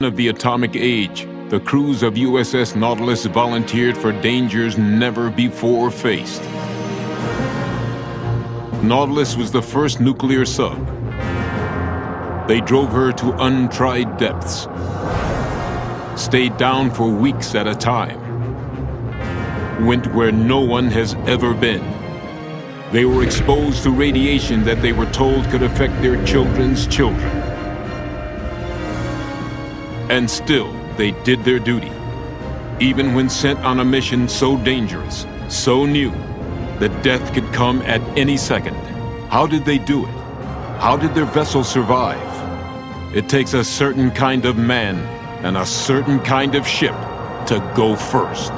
Of the atomic age, the crews of USS Nautilus volunteered for dangers never before faced. Nautilus was the first nuclear sub. They drove her to untried depths, stayed down for weeks at a time, went where no one has ever been. They were exposed to radiation that they were told could affect their children's children. And still, they did their duty, even when sent on a mission so dangerous, so new, that death could come at any second. How did they do it? How did their vessel survive? It takes a certain kind of man and a certain kind of ship to go first.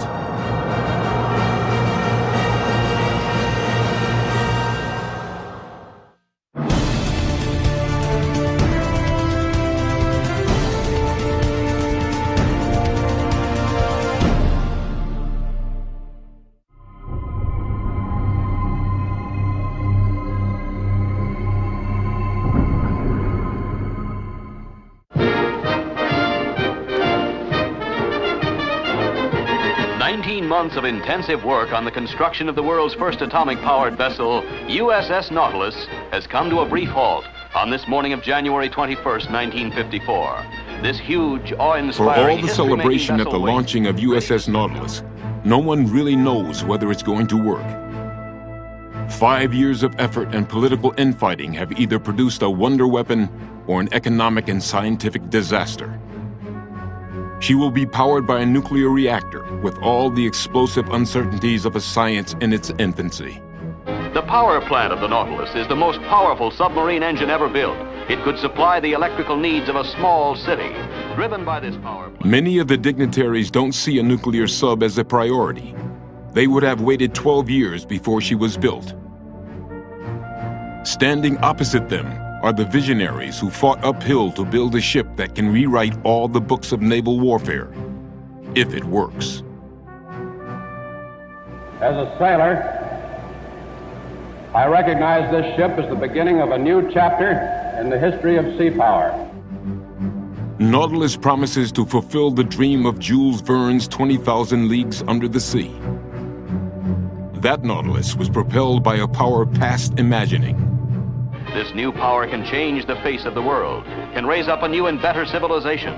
Months of intensive work on the construction of the world's first atomic-powered vessel, USS Nautilus, has come to a brief halt on this morning of January 21st, 1954. This huge, awe-inspiring, for all the celebration at the launching of USS Nautilus, no one really knows whether it's going to work. 5 years of effort and political infighting have either produced a wonder weapon or an economic and scientific disaster. She will be powered by a nuclear reactor with all the explosive uncertainties of a science in its infancy. The power plant of the Nautilus is the most powerful submarine engine ever built. It could supply the electrical needs of a small city. Driven by this power plant. Many of the dignitaries don't see a nuclear sub as a priority. They would have waited 12 years before she was built. Standing opposite them are the visionaries who fought uphill to build a ship that can rewrite all the books of naval warfare, if it works. As a sailor, I recognize this ship as the beginning of a new chapter in the history of sea power. Nautilus promises to fulfill the dream of Jules Verne's 20,000 Leagues Under the Sea. That Nautilus was propelled by a power past imagining. This new power can change the face of the world, can raise up a new and better civilization.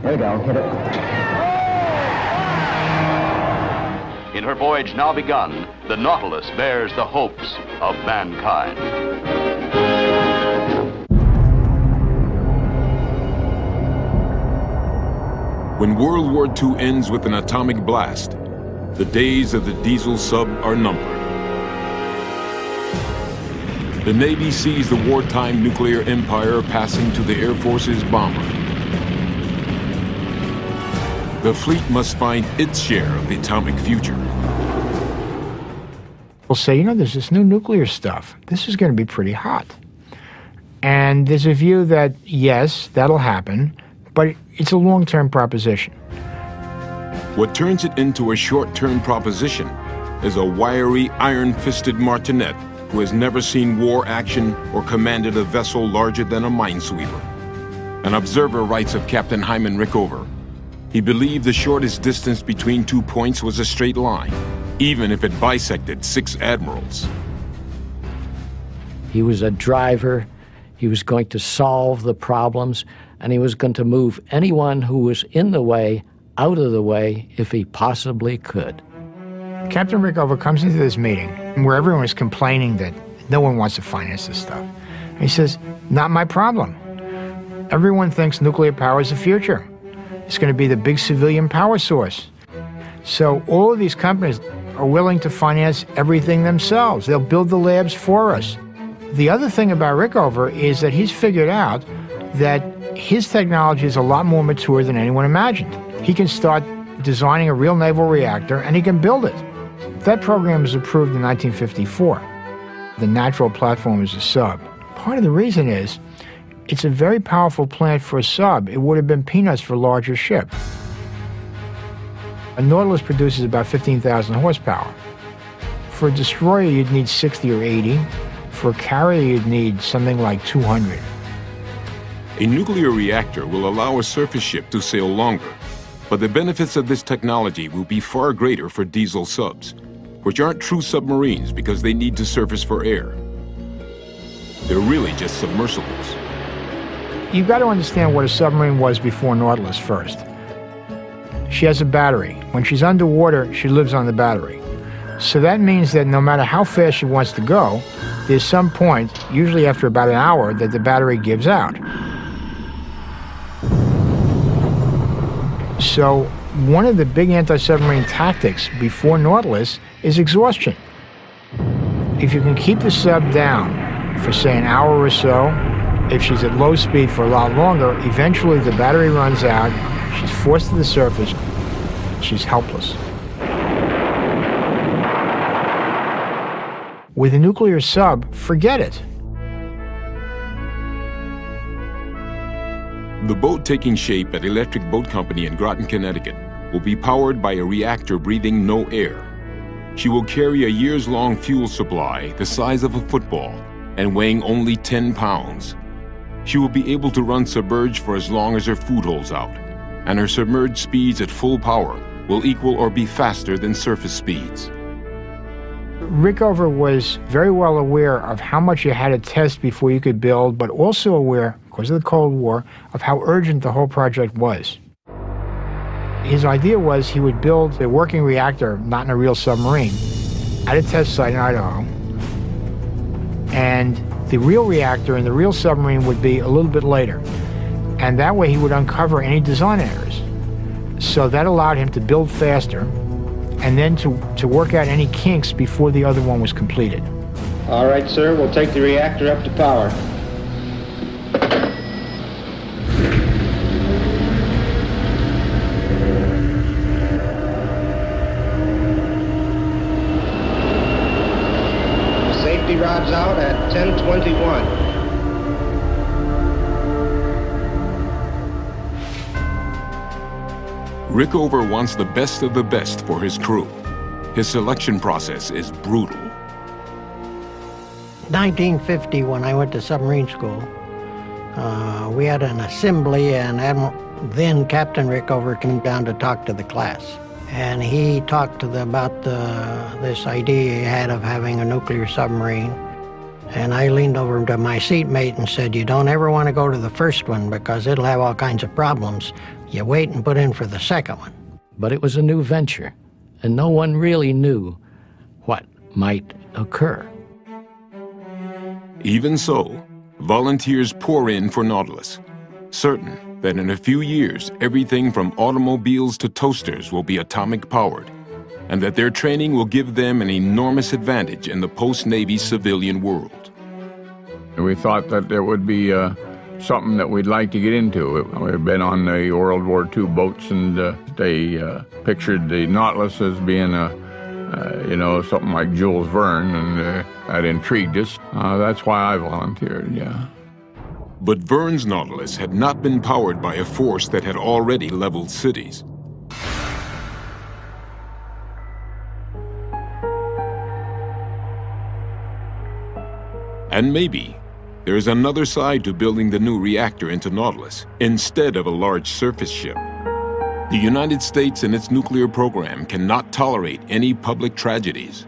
There we go, hit it. In her voyage now begun, the Nautilus bears the hopes of mankind. When World War II ends with an atomic blast, the days of the diesel sub are numbered. The Navy sees the wartime nuclear empire passing to the Air Force's bomber. The fleet must find its share of the atomic future. We'll say, you know, there's this new nuclear stuff. This is going to be pretty hot. And there's a view that, yes, that'll happen, but it's a long-term proposition. What turns it into a short-term proposition is a wiry, iron-fisted martinet who has never seen war action or commanded a vessel larger than a minesweeper. An observer writes of Captain Hyman Rickover. He believed the shortest distance between 2 points was a straight line, even if it bisected 6 admirals. He was a driver. He was going to solve the problems, and he was going to move anyone who was in the way out of the way if he possibly could. Captain Rickover comes into this meeting where everyone is complaining that no one wants to finance this stuff. And he says, not my problem. Everyone thinks nuclear power is the future. It's going to be the big civilian power source. So all of these companies are willing to finance everything themselves. They'll build the labs for us. The other thing about Rickover is that he's figured out that his technology is a lot more mature than anyone imagined. He can start designing a real naval reactor, and he can build it. That program was approved in 1954. The natural platform is a sub. Part of the reason is it's a very powerful plant for a sub. It would have been peanuts for a larger ship. A Nautilus produces about 15,000 horsepower. For a destroyer, you'd need 60 or 80. For a carrier, you'd need something like 200. A nuclear reactor will allow a surface ship to sail longer, but the benefits of this technology will be far greater for diesel subs, which aren't true submarines because they need to surface for air. They're really just submersibles. You've got to understand what a submarine was before Nautilus first. She has a battery. When she's underwater, she lives on the battery. So that means that no matter how fast she wants to go, there's some point, usually after about an hour, that the battery gives out. So one of the big anti-submarine tactics before Nautilus is exhaustion. If you can keep the sub down for, say, an hour or so, if she's at low speed for a lot longer, eventually the battery runs out, she's forced to the surface, she's helpless. With a nuclear sub, forget it. The boat taking shape at Electric Boat Company in Groton, Connecticut, will be powered by a reactor breathing no air. She will carry a years-long fuel supply the size of a football and weighing only 10 pounds. She will be able to run submerged for as long as her food holds out, and her submerged speeds at full power will equal or be faster than surface speeds. Rickover was very well aware of how much you had to test before you could build, but also aware, because of the Cold War, of how urgent the whole project was. His idea was he would build a working reactor, not in a real submarine, at a test site in Idaho, and the real reactor and the real submarine would be a little bit later. And that way he would uncover any design errors. So that allowed him to build faster and then to work out any kinks before the other one was completed. All right, sir, we'll take the reactor up to power. Safety rod's out at 10:21. Rickover wants the best of the best for his crew. His selection process is brutal. 1950, when I went to submarine school, we had an assembly, and then Captain Rickover came down to talk to the class. And he talked to them about this idea he had of having a nuclear submarine. And I leaned over to my seatmate and said, "You don't ever want to go to the first one because it'll have all kinds of problems. You wait and put in for the second one." But it was a new venture, and no one really knew what might occur. Even so, volunteers pour in for Nautilus, certain that in a few years, everything from automobiles to toasters will be atomic-powered, and that their training will give them an enormous advantage in the post-Navy civilian world. We thought that there would be something that we'd like to get into. We've been on the World War II boats, and they pictured the Nautilus as being something like Jules Verne, and that intrigued us. That's why I volunteered, yeah. But Verne's Nautilus had not been powered by a force that had already leveled cities. And maybe there is another side to building the new reactor into Nautilus instead of a large surface ship. The United States and its nuclear program cannot tolerate any public tragedies.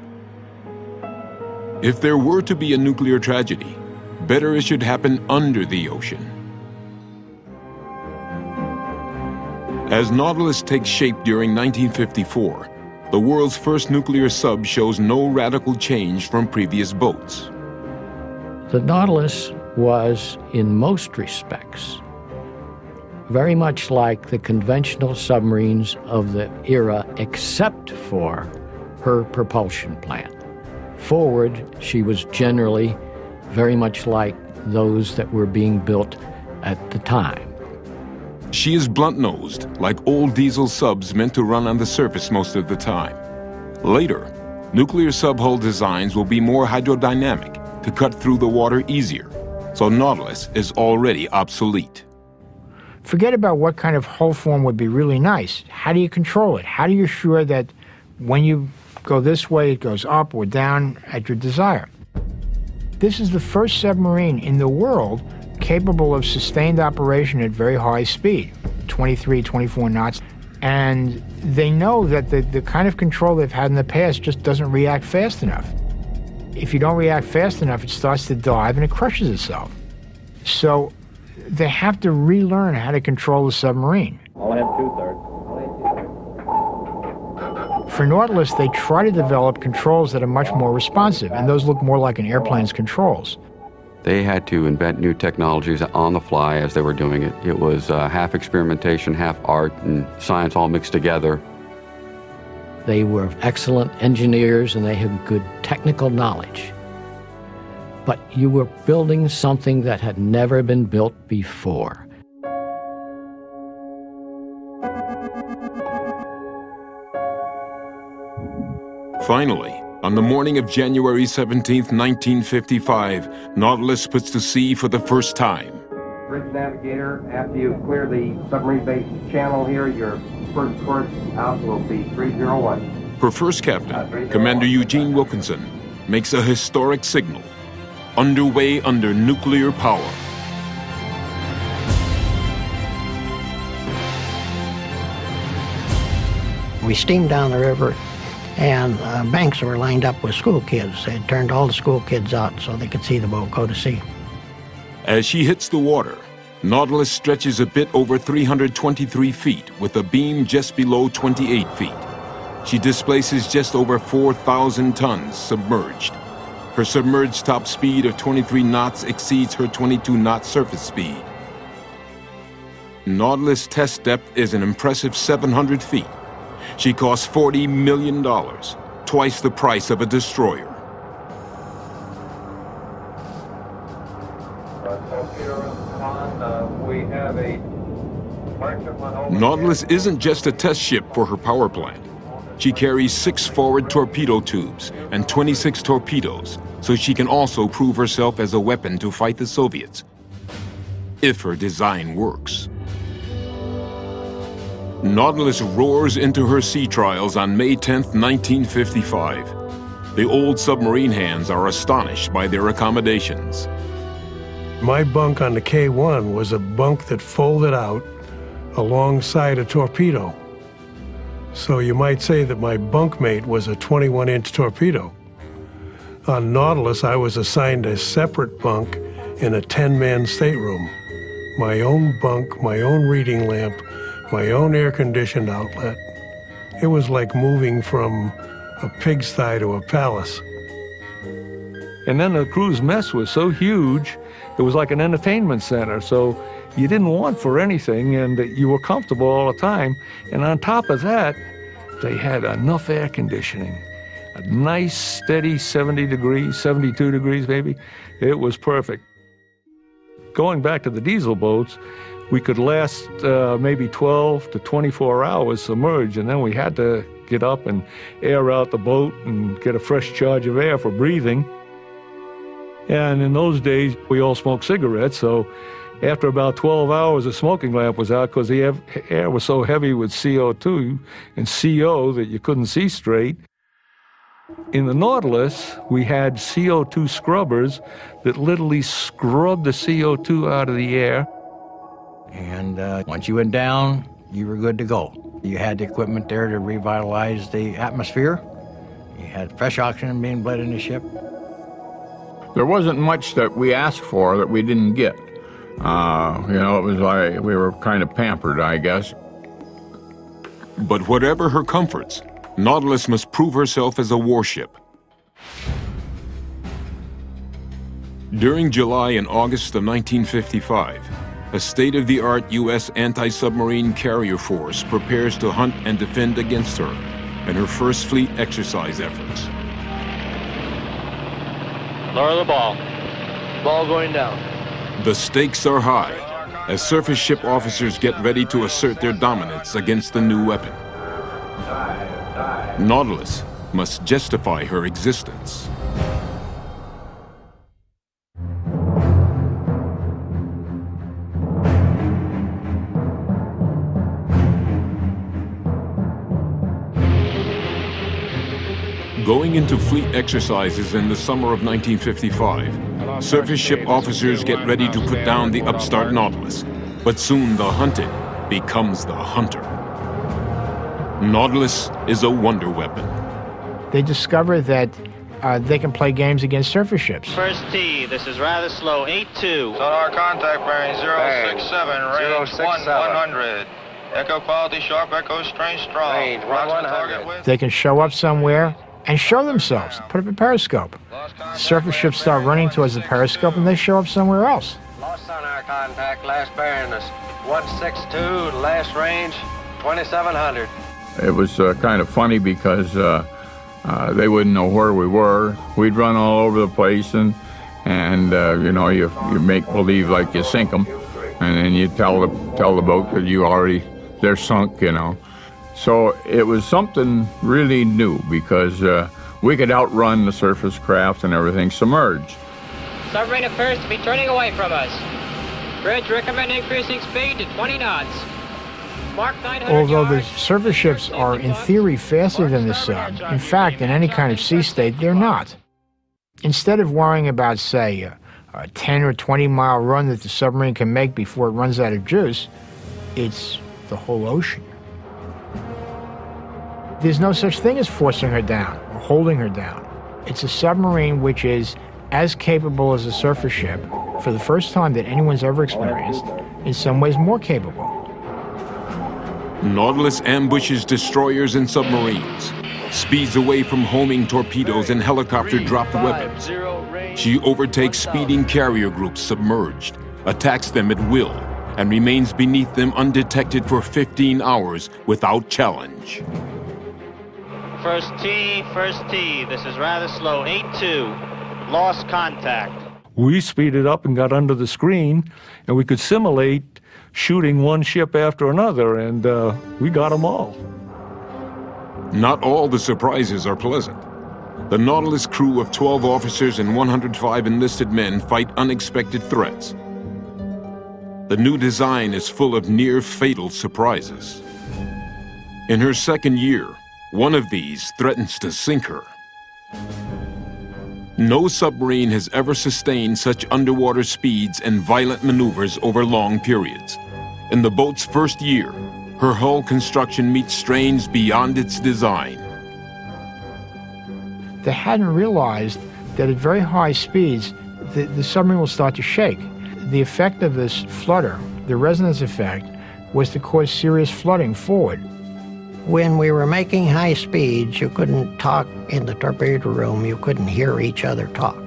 If there were to be a nuclear tragedy, better it should happen under the ocean. As Nautilus takes shape during 1954, the world's first nuclear sub shows no radical change from previous boats. The Nautilus was, in most respects, very much like the conventional submarines of the era, except for her propulsion plant. Forward, she was generally very much like those that were being built at the time. She is blunt-nosed, like old diesel subs meant to run on the surface most of the time. Later, nuclear subhull designs will be more hydrodynamic to cut through the water easier, so Nautilus is already obsolete. Forget about what kind of hull form would be really nice. How do you control it? How do you assure that when you go this way, it goes up or down at your desire? This is the first submarine in the world capable of sustained operation at very high speed, 23, 24 knots. And they know that the kind of control they've had in the past just doesn't react fast enough. If you don't react fast enough, it starts to dive and it crushes itself. So they have to relearn how to control the submarine. I'll have 2/3. For Nautilus, they try to develop controls that are much more responsive, and those look more like an airplane's controls. They had to invent new technologies on the fly as they were doing it. It was half experimentation, half art, and science all mixed together. They were excellent engineers and they had good technical knowledge. But you were building something that had never been built before. Finally, on the morning of January 17, 1955, Nautilus puts to sea for the first time. Bridge navigator, after you clear the submarine base channel here, your first course out will be 301. Her first captain, Commander Eugene Wilkinson, makes a historic signal. Underway under nuclear power. We steamed down the river, and banks were lined up with school kids. They had turned all the school kids out so they could see the boat go to sea. As she hits the water, Nautilus stretches a bit over 323 feet with a beam just below 28 feet. She displaces just over 4,000 tons submerged. Her submerged top speed of 23 knots exceeds her 22-knot surface speed. Nautilus' test depth is an impressive 700 feet. She costs $40 million, twice the price of a destroyer. Nautilus isn't just a test ship for her power plant. She carries 6 forward torpedo tubes and 26 torpedoes, so she can also prove herself as a weapon to fight the Soviets, if her design works. Nautilus roars into her sea trials on May 10, 1955. The old submarine hands are astonished by their accommodations. My bunk on the K-1 was a bunk that folded out alongside a torpedo. So you might say that my bunkmate was a 21-inch torpedo. On Nautilus, I was assigned a separate bunk in a 10-man stateroom. My own bunk, my own reading lamp, my own air-conditioned outlet. It was like moving from a pigsty to a palace. And then the crew's mess was so huge, it was like an entertainment center, so you didn't want for anything, and you were comfortable all the time. And on top of that, they had enough air conditioning. A nice, steady 70 degrees, 72 degrees maybe. It was perfect. Going back to the diesel boats, we could last maybe 12 to 24 hours submerged, and then we had to get up and air out the boat and get a fresh charge of air for breathing. And in those days, we all smoked cigarettes, so after about 12 hours, the smoking lamp was out because the air was so heavy with CO2 and CO that you couldn't see straight. In the Nautilus, we had CO2 scrubbers that literally scrubbed the CO2 out of the air. And once you went down, you were good to go. You had the equipment there to revitalize the atmosphere. You had fresh oxygen being bled in the ship. There wasn't much that we asked for that we didn't get. It was like we were kind of pampered, I guess. But whatever her comforts, Nautilus must prove herself as a warship. During July and August of 1955, a state-of-the-art U.S. anti-submarine carrier force prepares to hunt and defend against her in her first fleet exercise efforts. Lower the ball. Ball going down. The stakes are high as surface ship officers get ready to assert their dominance against the new weapon. Nautilus must justify her existence. Going into fleet exercises in the summer of 1955, Surface ship officers get ready to put down the upstart Nautilus, but soon the hunted becomes the hunter. Nautilus is a wonder weapon. They discover that they can play games against surface ships. First tee, this is rather slow, 8-2. Sonar contact bearing 067, range 100. Echo quality sharp, echo strange strong. Range 100. They can show up somewhere and show themselves, put up a periscope. Surface ships start running towards the periscope and they show up somewhere else. Lost sonar contact, last bearing is 162, last range 2700. It was kind of funny because they wouldn't know where we were. We'd run all over the place, and you know, you make believe like you sink them, and then you tell the boat that they're sunk, you know. So it was something really new because we could outrun the surface craft and everything submerged. Submarine at first to be turning away from us. Bridge recommend increasing speed to 20 knots. Although the surface ships are in theory faster than the sub, in fact, in any kind of sea state, they're not. Instead of worrying about, say, a 10 or 20 mile run that the submarine can make before it runs out of juice, it's the whole ocean. There's no such thing as forcing her down or holding her down. It's a submarine which is as capable as a surface ship, for the first time that anyone's ever experienced, in some ways more capable. Nautilus ambushes destroyers and submarines, speeds away from homing torpedoes and helicopter-dropped weapons. She overtakes speeding carrier groups submerged, attacks them at will, and remains beneath them undetected for 15 hours without challenge. First tee, this is rather slow, 8-2. Lost contact. We speeded up and got under the screen, and we could simulate shooting one ship after another, and we got them all. Not all the surprises are pleasant. The Nautilus crew of 12 officers and 105 enlisted men fight unexpected threats. The new design is full of near-fatal surprises. In her second year, one of these threatens to sink her. No submarine has ever sustained such underwater speeds and violent maneuvers over long periods. In the boat's first year, her hull construction meets strains beyond its design. They hadn't realized that at very high speeds, the submarine will start to shake. The effect of this flutter, the resonance effect, was to cause serious flooding forward. When we were making high speeds, you couldn't talk in the torpedo room. You couldn't hear each other talk.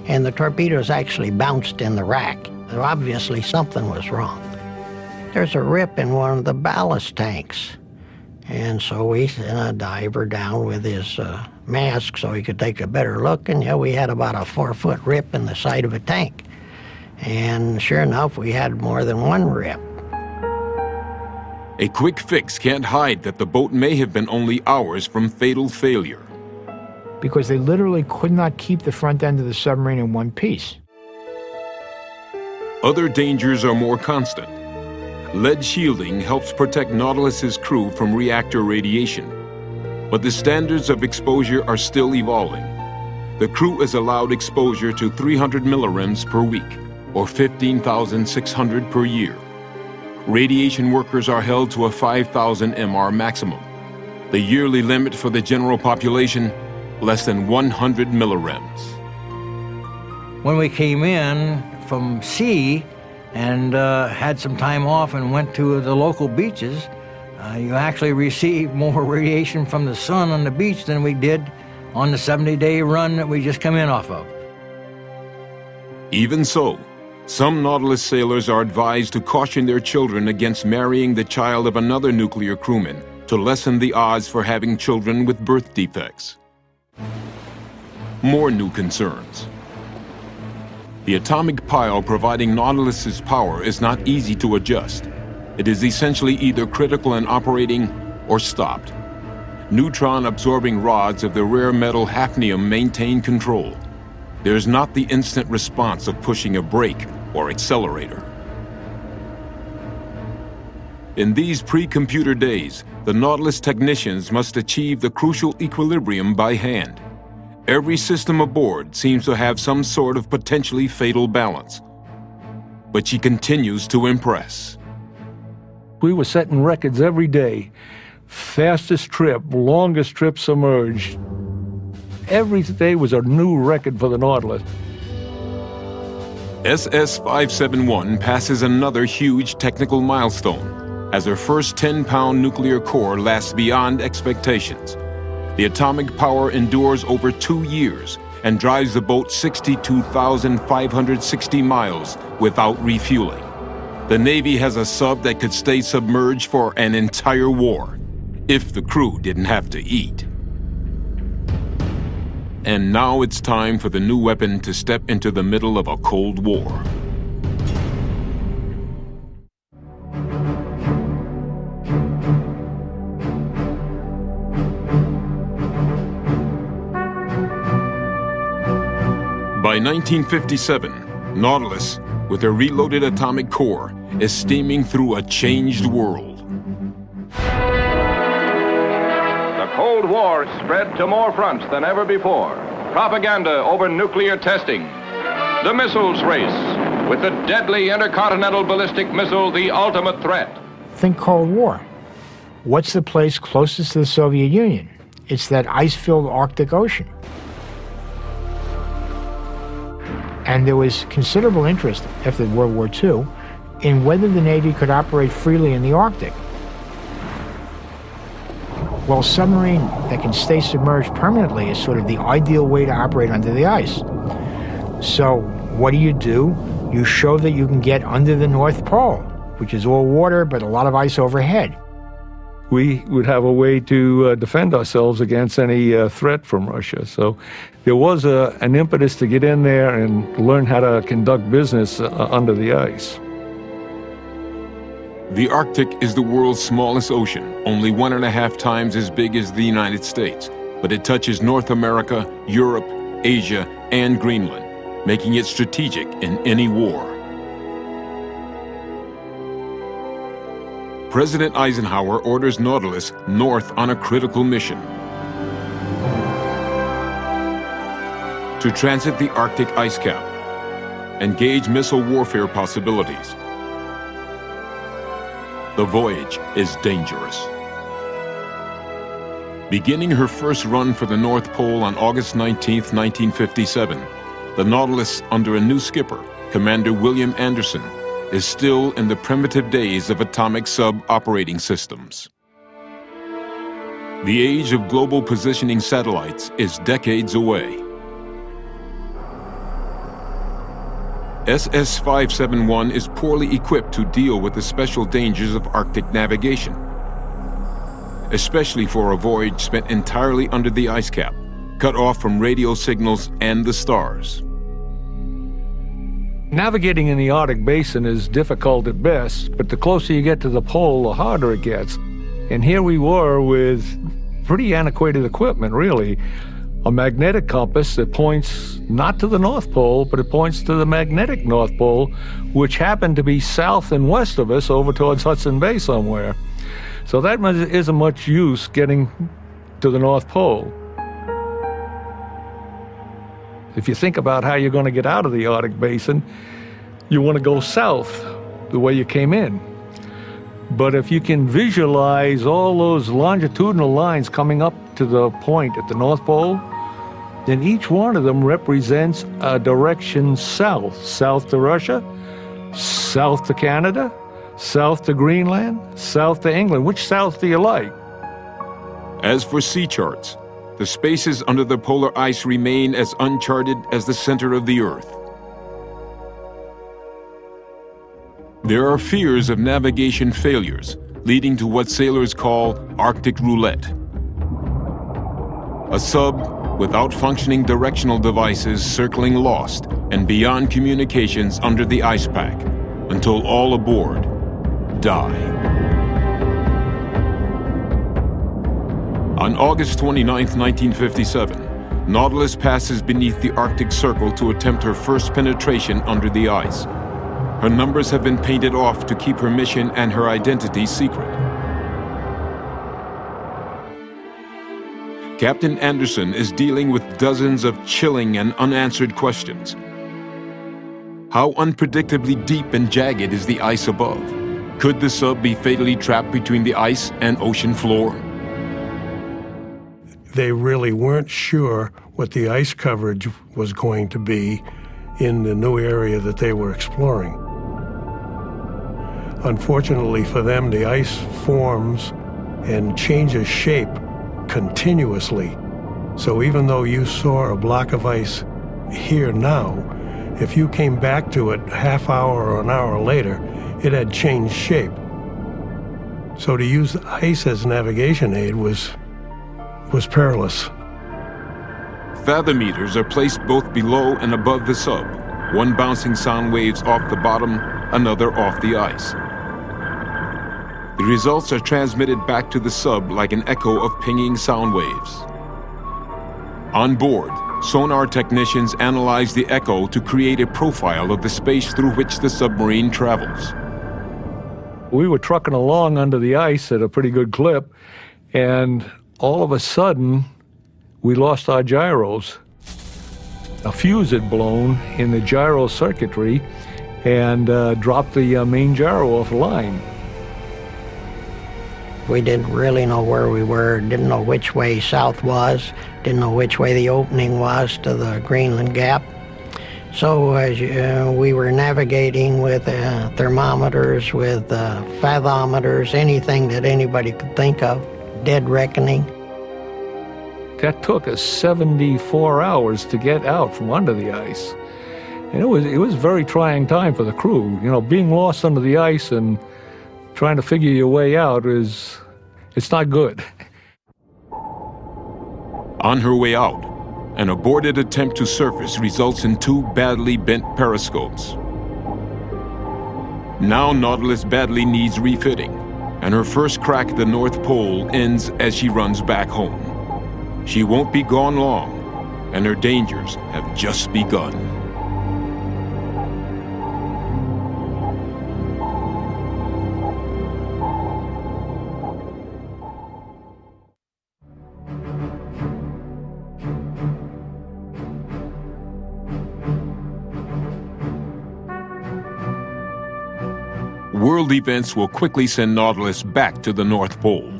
And the torpedoes actually bounced in the rack. Obviously, something was wrong. There's a rip in one of the ballast tanks. And so we sent a diver down with his mask so he could take a better look. And yeah, we had about a 4-foot rip in the side of a tank. And sure enough, we had more than one rip. A quick fix can't hide that the boat may have been only hours from fatal failure. Because they literally could not keep the front end of the submarine in one piece. Other dangers are more constant. Lead shielding helps protect Nautilus's crew from reactor radiation. But the standards of exposure are still evolving. The crew is allowed exposure to 300 millirems per week, or 15,600 per year. Radiation workers are held to a 5,000 MR maximum. The yearly limit for the general population, less than 100 millirems. When we came in from sea and had some time off and went to the local beaches, you actually received more radiation from the sun on the beach than we did on the 70-day run that we just come in off of. Even so, some Nautilus sailors are advised to caution their children against marrying the child of another nuclear crewman to lessen the odds for having children with birth defects. More new concerns. The atomic pile providing Nautilus's power is not easy to adjust. It is essentially either critical and operating or stopped. Neutron-absorbing rods of the rare metal hafnium maintain control. There's not the instant response of pushing a brake or accelerator. In these pre-computer days, the Nautilus technicians must achieve the crucial equilibrium by hand. Every system aboard seems to have some sort of potentially fatal balance. But she continues to impress. We were setting records every day. Fastest trip, longest trip submerged. Every day was a new record for the Nautilus. SS-571 passes another huge technical milestone as her first 10-pound nuclear core lasts beyond expectations. The atomic power endures over 2 years and drives the boat 62,560 miles without refueling. The Navy has a sub that could stay submerged for an entire war, if the crew didn't have to eat. And now it's time for the new weapon to step into the middle of a Cold War. By 1957, Nautilus, with her reloaded atomic core, is steaming through a changed world. The Cold War spread to more fronts than ever before. Propaganda over nuclear testing. The missiles race, with the deadly intercontinental ballistic missile the ultimate threat. Think Cold War. What's the place closest to the Soviet Union? It's that ice-filled Arctic Ocean. And there was considerable interest after World War II in whether the Navy could operate freely in the Arctic. Well, a submarine that can stay submerged permanently is sort of the ideal way to operate under the ice. So what do? You show that you can get under the North Pole, which is all water but a lot of ice overhead. We would have a way to defend ourselves against any threat from Russia. So there was an impetus to get in there and learn how to conduct business under the ice. The Arctic is the world's smallest ocean, only 1.5 times as big as the United States, but it touches North America, Europe, Asia, and Greenland, making it strategic in any war. President Eisenhower orders Nautilus north on a critical mission to transit the Arctic ice cap and gauge missile warfare possibilities. The voyage is dangerous. Beginning her first run for the North Pole on August 19, 1957, the Nautilus, under a new skipper, Commander William Anderson, is still in the primitive days of atomic sub-operating systems. The age of global positioning satellites is decades away. SS-571 is poorly equipped to deal with the special dangers of Arctic navigation, especially for a voyage spent entirely under the ice cap, cut off from radio signals and the stars. Navigating in the Arctic Basin is difficult at best, but the closer you get to the pole, the harder it gets. And here we were with pretty antiquated equipment, really. A magnetic compass that points not to the North Pole, but it points to the magnetic North Pole, which happened to be south and west of us over towards Hudson Bay somewhere. So that isn't much use getting to the North Pole. If you think about how you're going to get out of the Arctic Basin, you want to go south the way you came in. But if you can visualize all those longitudinal lines coming up to the point at the North Pole, then each one of them represents a direction south. South to Russia, south to Canada, south to Greenland, south to England. Which south do you like? As for sea charts, the spaces under the polar ice remain as uncharted as the center of the Earth. There are fears of navigation failures, leading to what sailors call Arctic roulette. A sub without functioning directional devices circling lost and beyond communications under the ice pack until all aboard die. On August 29, 1957, Nautilus passes beneath the Arctic Circle to attempt her first penetration under the ice. Her numbers have been painted off to keep her mission and her identity secret. Captain Anderson is dealing with dozens of chilling and unanswered questions. How unpredictably deep and jagged is the ice above? Could the sub be fatally trapped between the ice and ocean floor? They really weren't sure what the ice coverage was going to be in the new area that they were exploring. Unfortunately for them, the ice forms and changes shape continuously. So even though you saw a block of ice here now, if you came back to it a half hour or an hour later, it had changed shape. So to use the ice as navigation aid was perilous. Fathometers are placed both below and above the sub, one bouncing sound waves off the bottom, another off the ice. The results are transmitted back to the sub like an echo of pinging sound waves. On board, sonar technicians analyze the echo to create a profile of the space through which the submarine travels. We were trucking along under the ice at a pretty good clip, and all of a sudden, we lost our gyros. A fuse had blown in the gyro circuitry and dropped the main gyro off the line. We didn't really know where we were, didn't know which way south was, didn't know which way the opening was to the Greenland Gap. So we were navigating with thermometers, with fathometers, anything that anybody could think of, dead reckoning. That took us 74 hours to get out from under the ice. And it was a very trying time for the crew. You know, being lost under the ice and trying to figure your way out it's not good. On her way out, an aborted attempt to surface results in 2 badly bent periscopes. Now Nautilus badly needs refitting, and her first crack at the North Pole ends as she runs back home. She won't be gone long, and her dangers have just begun. World events will quickly send Nautilus back to the North Pole.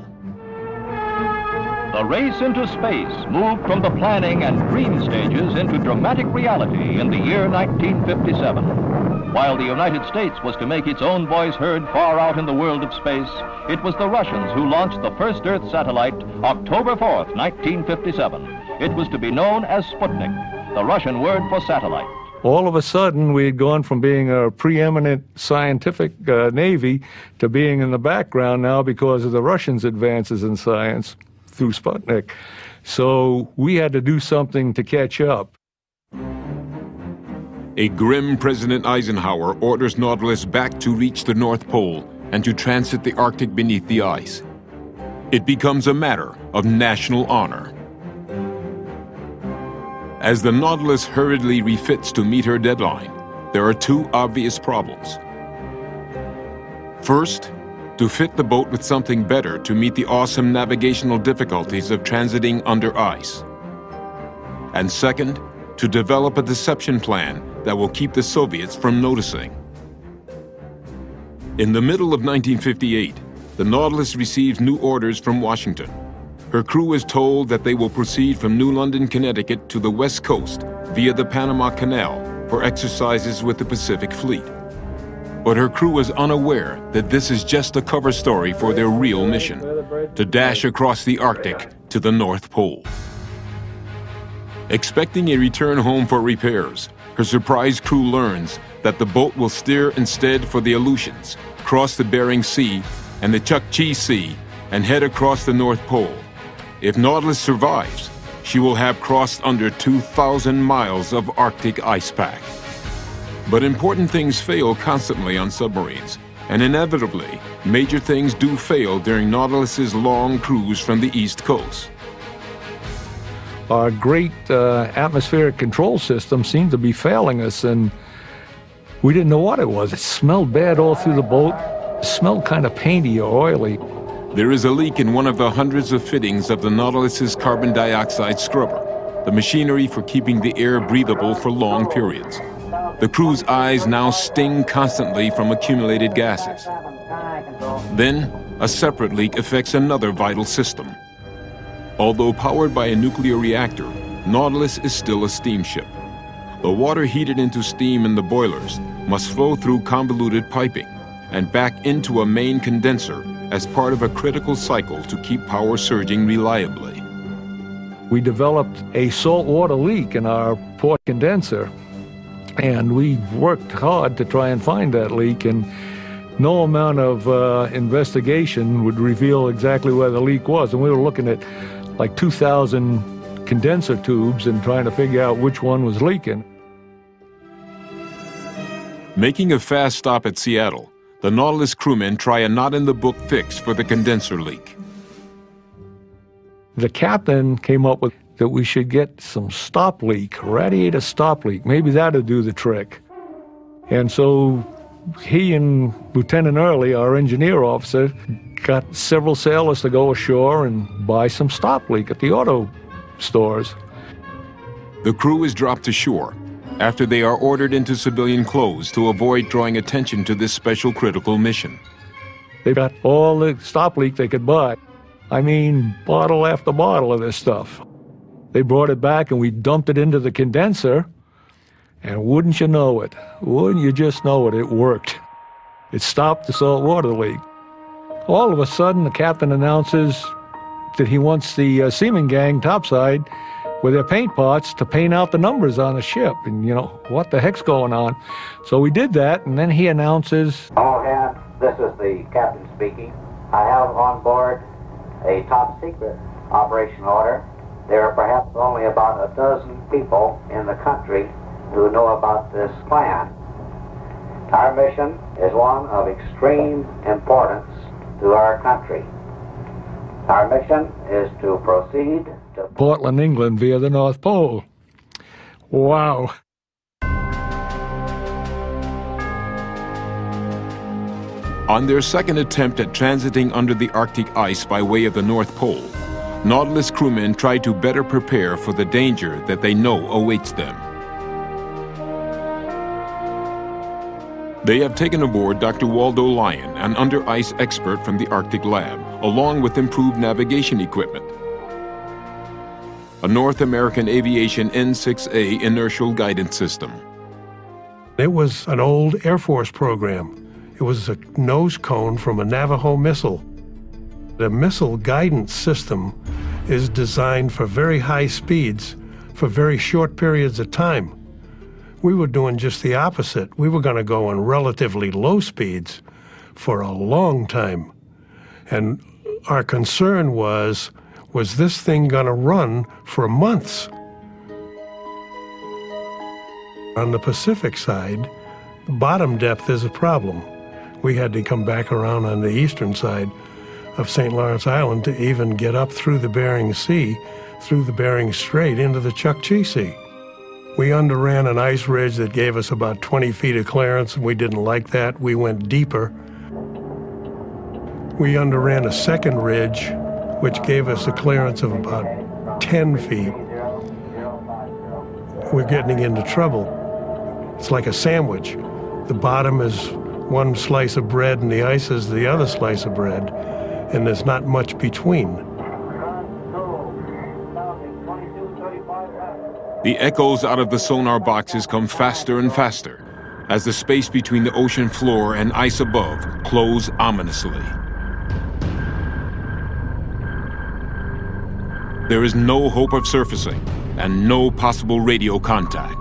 The race into space moved from the planning and dream stages into dramatic reality in the year 1957. While the United States was to make its own voice heard far out in the world of space, it was the Russians who launched the first Earth satellite October 4th, 1957. It was to be known as Sputnik, the Russian word for satellite. All of a sudden, we had gone from being a preeminent scientific navy to being in the background now because of the Russians' advances in science through Sputnik. So we had to do something to catch up. A grim President Eisenhower orders Nautilus back to reach the North Pole and to transit the Arctic beneath the ice. It becomes a matter of national honor. As the Nautilus hurriedly refits to meet her deadline, there are 2 obvious problems. First, to fit the boat with something better to meet the awesome navigational difficulties of transiting under ice. And second, to develop a deception plan that will keep the Soviets from noticing. In the middle of 1958, the Nautilus receives new orders from Washington. Her crew is told that they will proceed from New London, Connecticut to the West Coast via the Panama Canal for exercises with the Pacific Fleet. But her crew is unaware that this is just a cover story for their real mission, to dash across the Arctic to the North Pole. Expecting a return home for repairs, her surprised crew learns that the boat will steer instead for the Aleutians, cross the Bering Sea and the Chukchi Sea, and head across the North Pole. If Nautilus survives, she will have crossed under 2,000 miles of Arctic ice pack. But important things fail constantly on submarines, and inevitably, major things do fail during Nautilus's long cruise from the East Coast. Our great atmospheric control system seemed to be failing us, and we didn't know what it was. It smelled bad all through the boat. It smelled kind of painty or oily. There is a leak in one of the hundreds of fittings of the Nautilus's carbon dioxide scrubber, the machinery for keeping the air breathable for long periods. The crew's eyes now sting constantly from accumulated gases. Then, a separate leak affects another vital system. Although powered by a nuclear reactor, Nautilus is still a steamship. The water heated into steam in the boilers must flow through convoluted piping and back into a main condenser as part of a critical cycle to keep power surging reliably. We developed a saltwater leak in our port condenser, and we worked hard to try and find that leak, and no amount of investigation would reveal exactly where the leak was. And we were looking at like 2,000 condenser tubes and trying to figure out which one was leaking. Making a fast stop at Seattle, the Nautilus crewmen try a not-in-the-book fix for the condenser leak. The captain came up with that we should get some stop leak, radiator stop leak. Maybe that'd do the trick. And so he and Lieutenant Early, our engineer officer, got several sailors to go ashore and buy some stop leak at the auto stores. The crew is dropped to shore after they are ordered into civilian clothes to avoid drawing attention to this special critical mission. They got all the stop leak they could buy. I mean, bottle after bottle of this stuff. They brought it back and we dumped it into the condenser, and wouldn't you know it, wouldn't you just know it, it worked. It stopped the salt water leak. All of a sudden, the captain announces that he wants the seaman gang topside with their paint pots to paint out the numbers on the ship. And, you know, what the heck's going on? So we did that, and then he announces, "All hands, this is the captain speaking. I have on board a top secret operation order. There are perhaps only about a dozen people in the country who know about this plan. Our mission is one of extreme importance to our country. Our mission is to proceed to Portland, England via the North Pole." Wow. On their second attempt at transiting under the Arctic ice by way of the North Pole, Nautilus crewmen try to better prepare for the danger that they know awaits them. They have taken aboard Dr. Waldo Lyon, an under-ice expert from the Arctic lab, along with improved navigation equipment. A North American Aviation N6A inertial guidance system. It was an old Air Force program. It was a nose cone from a Navajo missile. The missile guidance system is designed for very high speeds for very short periods of time. We were doing just the opposite. We were going to go on relatively low speeds for a long time. And our concern was this thing going to run for months? On the Pacific side, bottom depth is a problem. We had to come back around on the eastern side of St. Lawrence Island to even get up through the Bering Sea, through the Bering Strait into the Chukchi Sea. We underran an ice ridge that gave us about 20 feet of clearance, and we didn't like that. We went deeper. We underran a second ridge, which gave us a clearance of about 10 feet. We're getting into trouble. It's like a sandwich. The bottom is one slice of bread and the ice is the other slice of bread, and there's not much between. The echoes out of the sonar boxes come faster and faster as the space between the ocean floor and ice above close ominously. There is no hope of surfacing and no possible radio contact.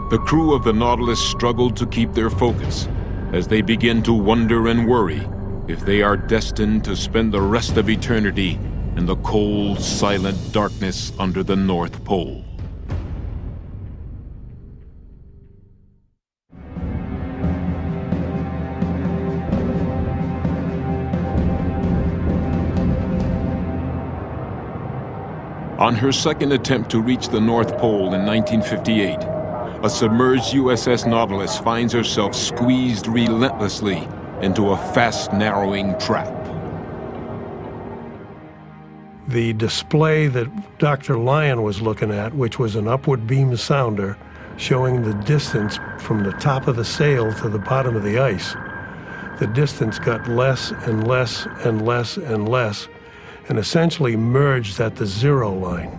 The crew of the Nautilus struggled to keep their focus as they begin to wonder and worry if they are destined to spend the rest of eternity in the cold, silent darkness under the North Pole. On her second attempt to reach the North Pole in 1958, a submerged USS Nautilus finds herself squeezed relentlessly into a fast-narrowing trap. The display that Dr. Lyon was looking at, which was an upward beam sounder showing the distance from the top of the sail to the bottom of the ice, the distance got less and less and less and less, and essentially merged at the zero line.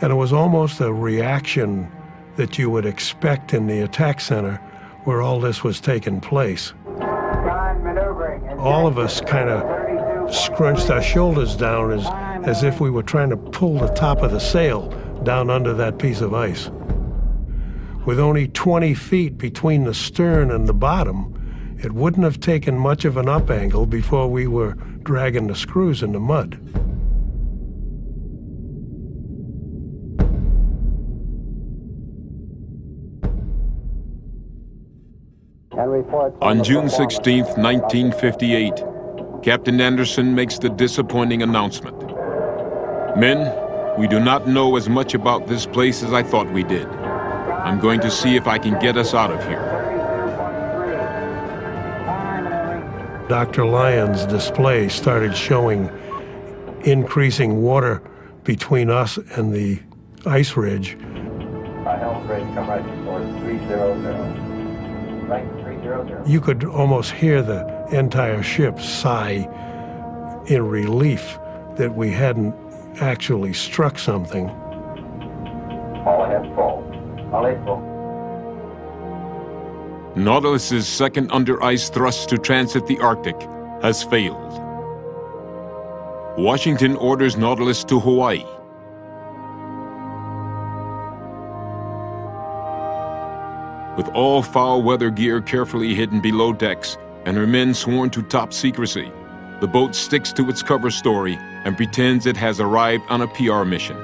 And it was almost a reaction that you would expect in the attack center where all this was taking place. All of us kind of scrunched our shoulders down as if we were trying to pull the top of the sail down under that piece of ice. With only 20 feet between the stern and the bottom, it wouldn't have taken much of an up angle before we were dragging the screws in the mud. On June 16, 1958, Captain Anderson makes the disappointing announcement. Men, we do not know as much about this place as I thought we did. I'm going to see if I can get us out of here. Dr. Lyon's display started showing increasing water between us and the ice ridge. Helm bridge, come right towards 300. Right, 300. You could almost hear the entire ship sigh in relief that we hadn't actually struck something. All ahead full. All ahead full. Nautilus's second under-ice thrust to transit the Arctic has failed. Washington orders Nautilus to Hawaii. With all foul weather gear carefully hidden below decks and her men sworn to top secrecy, the boat sticks to its cover story and pretends it has arrived on a PR mission.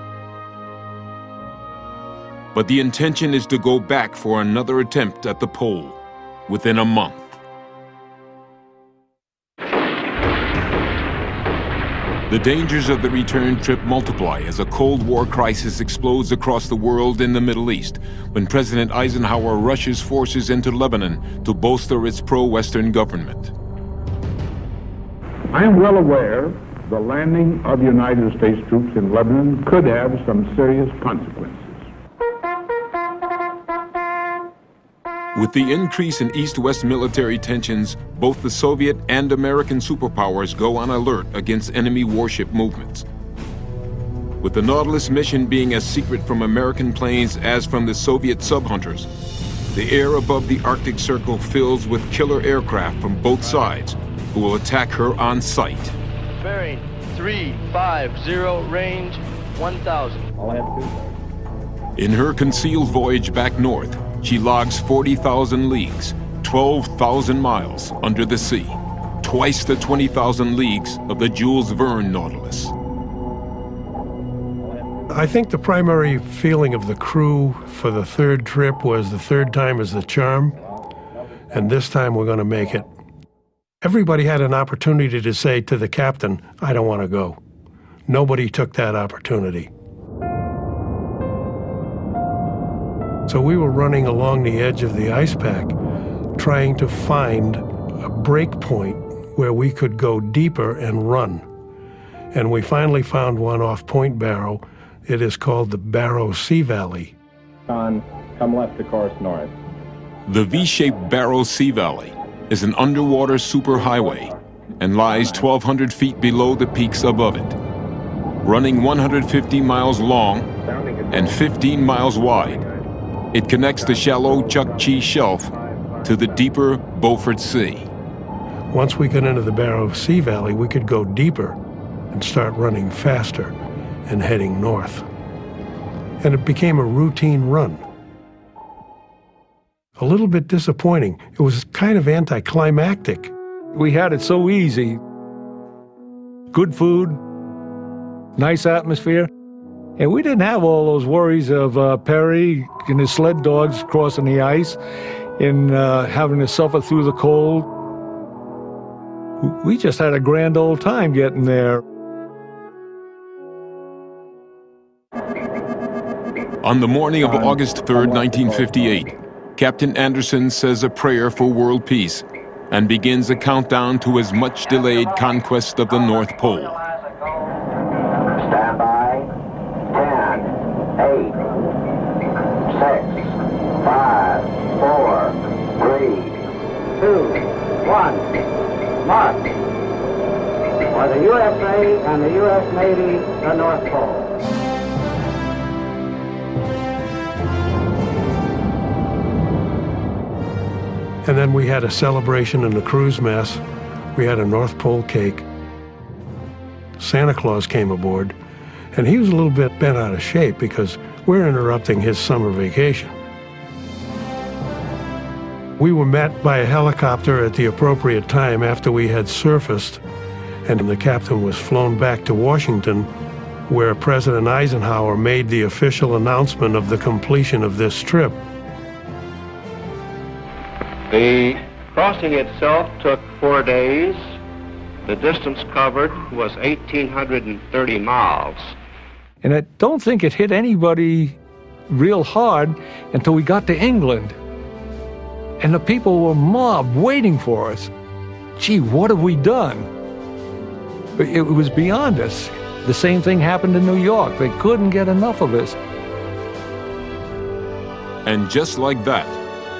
But the intention is to go back for another attempt at the pole within a month. The dangers of the return trip multiply as a Cold War crisis explodes across the world in the Middle East when President Eisenhower rushes forces into Lebanon to bolster its pro-Western government. I am well aware the landing of United States troops in Lebanon could have some serious consequences. With the increase in East-West military tensions, both the Soviet and American superpowers go on alert against enemy warship movements. With the Nautilus mission being as secret from American planes as from the Soviet sub-hunters, the air above the Arctic Circle fills with killer aircraft from both sides who will attack her on sight. Bearing 350, range 1,000. All ahead 2. In her concealed voyage back north, she logs 40,000 leagues, 12,000 miles under the sea, twice the 20,000 leagues of the Jules Verne Nautilus. I think the primary feeling of the crew for the third trip was the third time is the charm, and this time we're going to make it. Everybody had an opportunity to say to the captain, I don't want to go. Nobody took that opportunity. So we were running along the edge of the ice pack, trying to find a break point where we could go deeper and run. And we finally found one off Point Barrow. It is called the Barrow Sea Valley. Come left to course north. The V-shaped Barrow Sea Valley is an underwater superhighway and lies 1,200 feet below the peaks above it. Running 150 miles long and 15 miles wide, it connects the shallow Chukchi Shelf to the deeper Beaufort Sea. Once we got into the Barrow Sea Valley, we could go deeper and start running faster and heading north. And it became a routine run. A little bit disappointing. It was kind of anticlimactic. We had it so easy. Good food, nice atmosphere. And we didn't have all those worries of Perry and his sled dogs crossing the ice and having to suffer through the cold. We just had a grand old time getting there. On the morning of August 3rd, 1958, Captain Anderson says a prayer for world peace and begins a countdown to his much-delayed conquest of the North Pole. Stand by. 10, 8, 6, 5, 4, 3, 2, 1. March. For the USA and the U.S. Navy, the North Pole. And then we had a celebration in the cruise mess. We had a North Pole cake. Santa Claus came aboard, and he was a little bit bent out of shape because we're interrupting his summer vacation. We were met by a helicopter at the appropriate time after we had surfaced, and the captain was flown back to Washington, where President Eisenhower made the official announcement of the completion of this trip. The crossing itself took 4 days. The distance covered was 1,830 miles. And I don't think it hit anybody real hard until we got to England. And the people were mobbed waiting for us. Gee, what have we done? It was beyond us. The same thing happened in New York. They couldn't get enough of us. And just like that,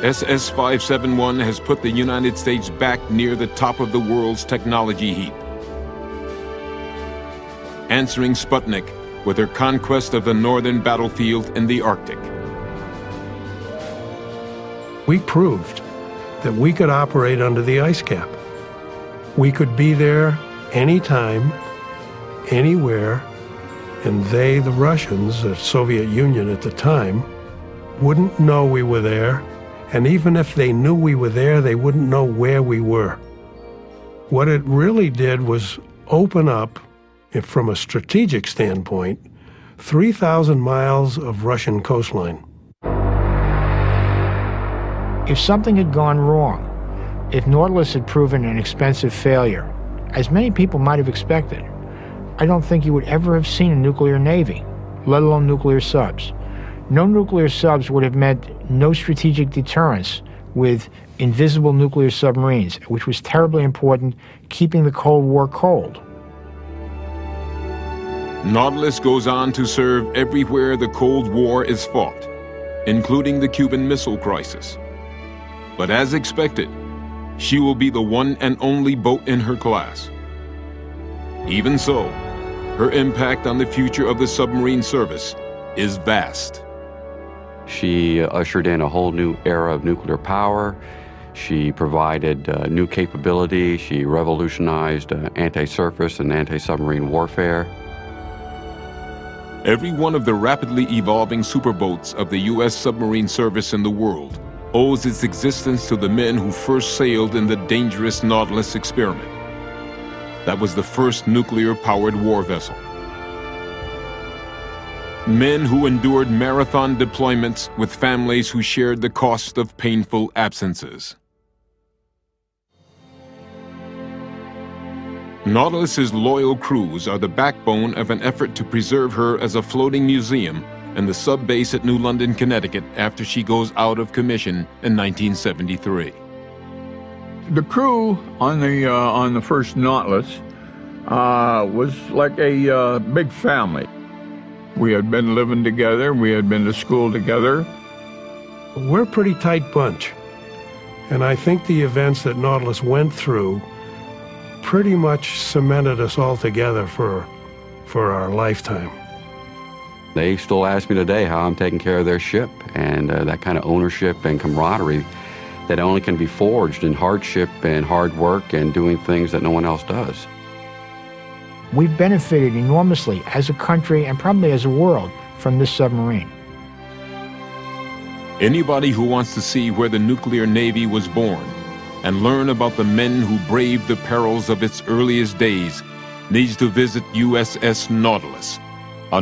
SS-571 has put the United States back near the top of the world's technology heap, answering Sputnik with her conquest of the northern battlefield in the Arctic. We proved that we could operate under the ice cap. We could be there anytime, anywhere, and they, the Russians, the Soviet Union at the time, wouldn't know we were there. And even if they knew we were there, they wouldn't know where we were. What it really did was open up, from a strategic standpoint, 3,000 miles of Russian coastline. If something had gone wrong, if Nautilus had proven an expensive failure, as many people might have expected, I don't think you would ever have seen a nuclear navy, let alone nuclear subs. No nuclear subs would have meant no strategic deterrence with invisible nuclear submarines, which was terribly important, keeping the Cold War cold. Nautilus goes on to serve everywhere the Cold War is fought, including the Cuban Missile Crisis. But as expected, she will be the one and only boat in her class. Even so, her impact on the future of the submarine service is vast. She ushered in a whole new era of nuclear power. She provided new capability. She revolutionized anti-surface and anti-submarine warfare. Every one of the rapidly evolving superboats of the U.S. submarine service in the world owes its existence to the men who first sailed in the dangerous Nautilus experiment. That was the first nuclear-powered war vessel. Men who endured marathon deployments with families who shared the cost of painful absences. Nautilus's loyal crews are the backbone of an effort to preserve her as a floating museum in the sub-base at New London, Connecticut after she goes out of commission in 1973. The crew on the first Nautilus was like a big family. We had been living together, we had been to school together. We're a pretty tight bunch, and I think the events that Nautilus went through pretty much cemented us all together for our lifetime. They still ask me today how I'm taking care of their ship, and that kind of ownership and camaraderie that only can be forged in hardship and hard work and doing things that no one else does. We've benefited enormously as a country and probably as a world from this submarine. Anybody who wants to see where the nuclear navy was born and learn about the men who braved the perils of its earliest days needs to visit USS Nautilus, a